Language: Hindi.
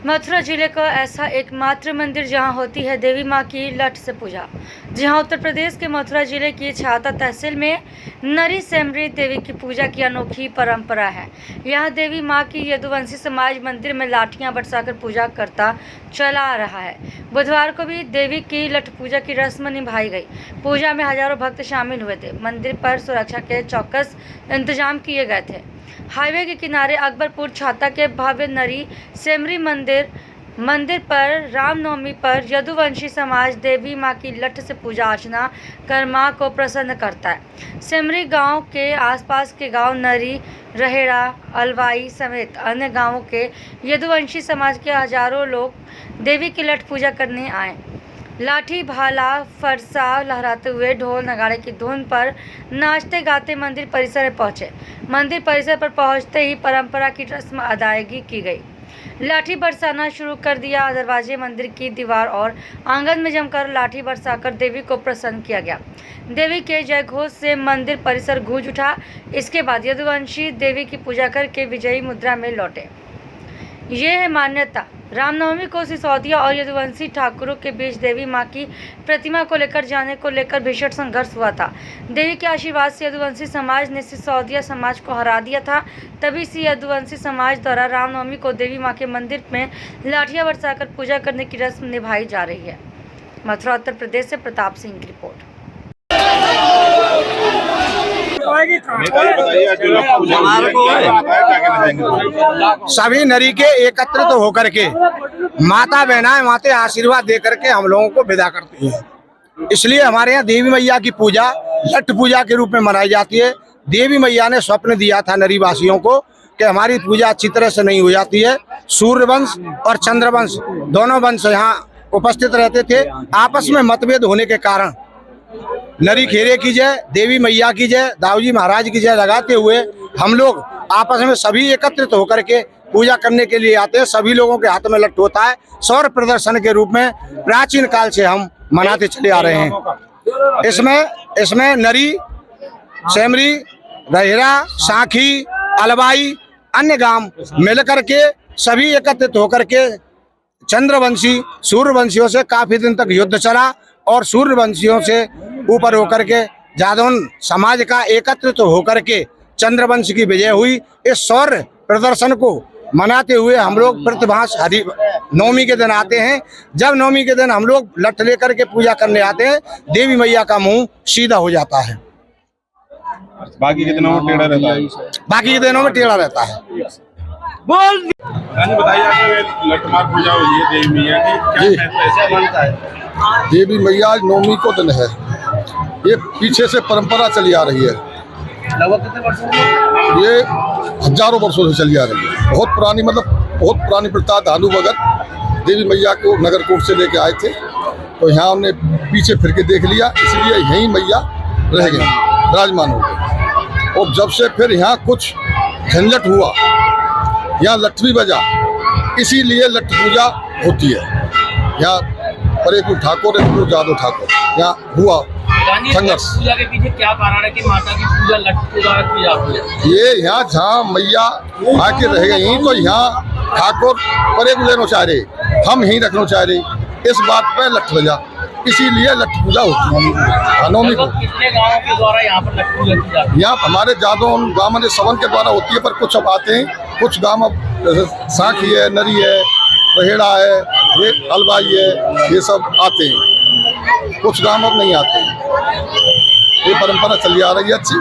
मथुरा जिले का ऐसा एकमात्र मंदिर जहां होती है देवी मां की लठ से पूजा। जी हां, उत्तर प्रदेश के मथुरा जिले की छाता तहसील में नरी सेमरी देवी की पूजा की अनोखी परंपरा है। यहां देवी मां की यदुवंशी समाज मंदिर में लाठियां बरसाकर पूजा करता चला आ रहा है। बुधवार को भी देवी की लठ पूजा की रस्म निभाई गई। पूजा में हजारों भक्त शामिल हुए थे। मंदिर पर सुरक्षा के चौकस इंतजाम किए गए थे। हाईवे के किनारे अकबरपुर छाता के भव्य नरी सेमरी मंदिर पर रामनवमी पर यदुवंशी समाज देवी मां की लठ से पूजा अर्चना कर मां को प्रसन्न करता है। सेमरी गांव के आसपास के गांव नरी, रहेड़ा, अलवाई समेत अन्य गांवों के यदुवंशी समाज के हजारों लोग देवी की लठ पूजा करने आए। लाठी, भाला, फरसा लहराते हुए ढोल नगाड़े की धुन पर नाचते गाते मंदिर परिसर में पहुंचे। मंदिर परिसर पर पहुंचते ही परंपरा की रस्म अदायगी की गई। लाठी बरसाना शुरू कर दिया। दरवाजे, मंदिर की दीवार और आंगन में जमकर लाठी बरसाकर देवी को प्रसन्न किया गया। देवी के जयघोष से मंदिर परिसर गूंज उठा। इसके बाद यदुवंशी देवी की पूजा करके विजयी मुद्रा में लौटे। ये है मान्यता। रामनवमी को सिसोदिया और यदुवंशी ठाकुरों के बीच देवी मां की प्रतिमा को लेकर जाने को लेकर भीषण संघर्ष हुआ था। देवी के आशीर्वाद से यदुवंशी समाज ने सिसोदिया समाज को हरा दिया था। तभी से यदुवंशी समाज द्वारा रामनवमी को देवी मां के मंदिर में लाठियां बरसाकर पूजा करने की रस्म निभाई जा रही है। मथुरा, उत्तर प्रदेश से प्रताप सिंह की रिपोर्ट। सभी नरी के एकत्रित होकर के माता बहनाएं माते आशीर्वाद दे करके हम लोगों को विदा करती हैं। इसलिए हमारे यहाँ देवी मैया की पूजा लठ पूजा के रूप में मनाई जाती है। देवी मैया ने स्वप्न दिया था नरी वासियों को कि हमारी पूजा अच्छी तरह से नहीं हो जाती है। सूर्यवंश और चंद्रवंश दोनों वंश यहाँ उपस्थित रहते थे। आपस में मतभेद होने के कारण नरी खेरे की जय, देवी मैया की जय, दाऊजी महाराज की जय लगाते हुए हम लोग आपस में सभी एकत्रित होकर के पूजा करने के लिए आते हैं। सभी लोगों के हाथ में लट्ठ होता है। सौर प्रदर्शन के रूप में प्राचीन काल से हम मनाते चले आ रहे हैं। इसमें नरी, सेमरी, रहेड़ा, साखी, अलवाई, अन्य गांव मिलकर के सभी एकत्रित होकर के चंद्रवंशी सूर्यवंशियों से काफी दिन तक युद्ध चला और सूर्यवंशियों से ऊपर होकर के जादौन समाज का एकत्रित होकर के चंद्रवंश की विजय हुई। इस सौर प्रदर्शन को मनाते हुए हम लोग प्रतिभास नवमी के दिन आते हैं। जब नवमी के दिन हम लोग लठ लेकर के पूजा करने आते हैं, देवी मैया का मुंह सीधा हो जाता है। बाकी के दिनों में टेढ़ा रहता है। बाकी के दिनों में टेढ़ा रहता है। बोल बताइए, लठमार पूजा हुई है देवी मैया की, क्या कैसे बनता है? देवी मैया आज नवमी को दिन है। ये पीछे से परंपरा चली आ रही है। लगभग कितने वर्षों? ये हजारों वर्षों से चली आ रही है। बहुत पुरानी, मतलब बहुत पुरानी प्रथा। धानु भगत देवी मैया को नगरकोट से लेके आए थे, तो यहाँ हमने पीछे फिर के देख लिया, इसलिए यहीं मैया रह गई, विराजमान हो गई। और जब से फिर यहाँ कुछ झंझट हुआ, यहाँ लठ भी बजा, इसीलिए लठ पूजा होती है। यहाँ परेकुल ठाकुर है, जादव ठाकुर, यहाँ हुआ संघर्ष। पूजा के पीछे क्या कारण है कि माता की पूजा लठ पूजा की जाती है? ये यहाँ जहाँ मैया आके रह गई, तो यहाँ ठाकुर परेकुल लेना चाह रहे, हम यहीं रखना चाह रहे, इस बात पे लठ बजा, इसीलिए लठ पूजा होती है नवमी को। कितने गांवों के द्वारा यहाँ पर लठ पूजा की जाती है? यहाँ हमारे जादव गाँव में सवन के द्वारा होती है, पर कुछ अब आते हैं, कुछ गाँव साखी है, नरी है, रहेड़ा है, ये अलवाई है, ये सब आते हैं। कुछ गाँव अब नहीं आते हैं। ये परंपरा चली आ रही है अच्छी।